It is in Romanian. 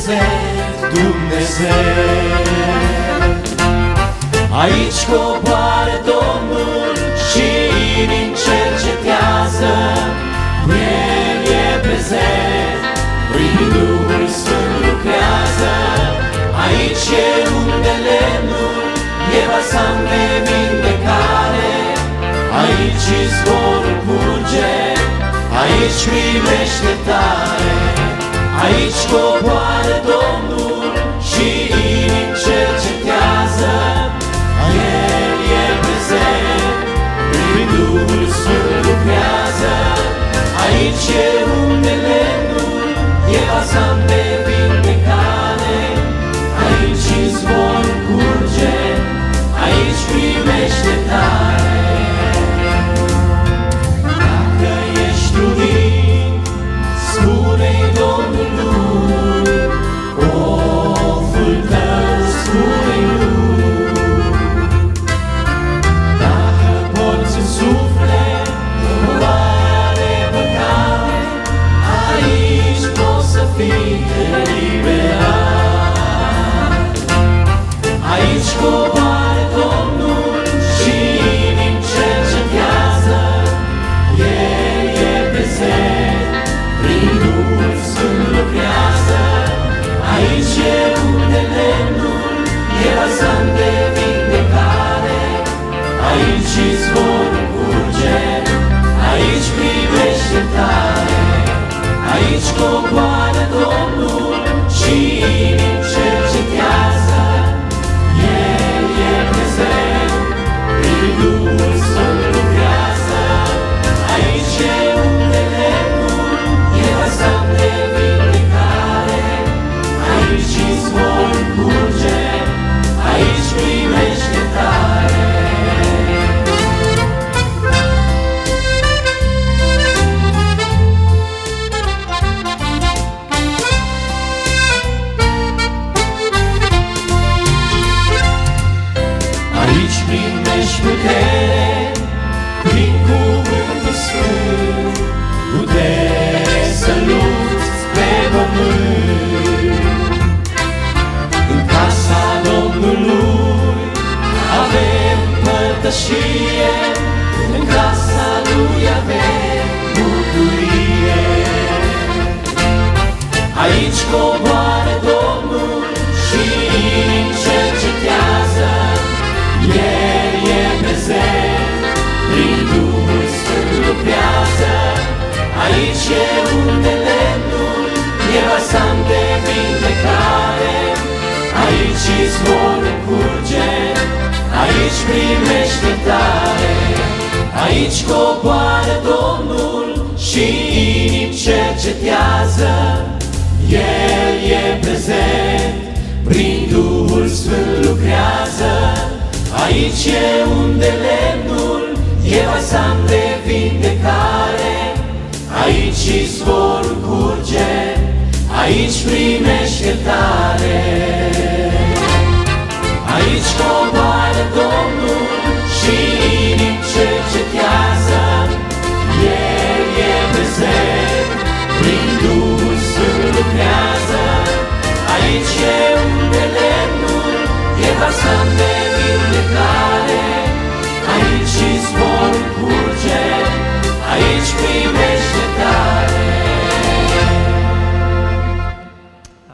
prezent Dumnezeu. Aici coboară Domnul și inimi cercetează, El e prezent, prin Duhul Sfânt lucrează. Aici e unde lemnul e balsam de vindecare, aici izvorul curge, aici primește tare. Aici coboară Domnul și inimi cercetează, El e prezent, prin Duhul Sfânt lucrează. Aici e unde lemnul e balsam de vindecare, aici izvorul curge, aici primește tare. Dacă ești truit, spune-i Domnului, oful tău spune-i lui. Dacă porți în suflet povara de păcate, aici poți să fii eliberat. Aici coboară Domnul și inimi cercetează, El e prezent, prin Duhul Sfânt lucrează. Aici e unde lemnul e balsam de vindecare, aici izvorul curge, aici primește tare. Aici coboară Domnul și inimi cercetează, El e prezent, prin Duhul Sfânt lucrează. Aici e unde lemnul e balsam de vindecare, aici izvorul curge, aici primește tare. Aici primești putere, prin cuvântul sfânt, putere să lupți pe pământ. În casa Domnului avem părtășie, în casa Lui avem bucurie. Aici coboară Domnul și inimi cercetează, El e prezent, prin Duhul Sfânt lucrează. Aici e unde lemnul e balsam de vindecare, aici izvorul curge, aici primește tare. Aici coboară Domnul și inimi cercetează, El e prezent, prin Duhul Sfânt lucrează. Aici e unde lemnul e balsam de vindecare, aici izvorul curge, aici primește tare.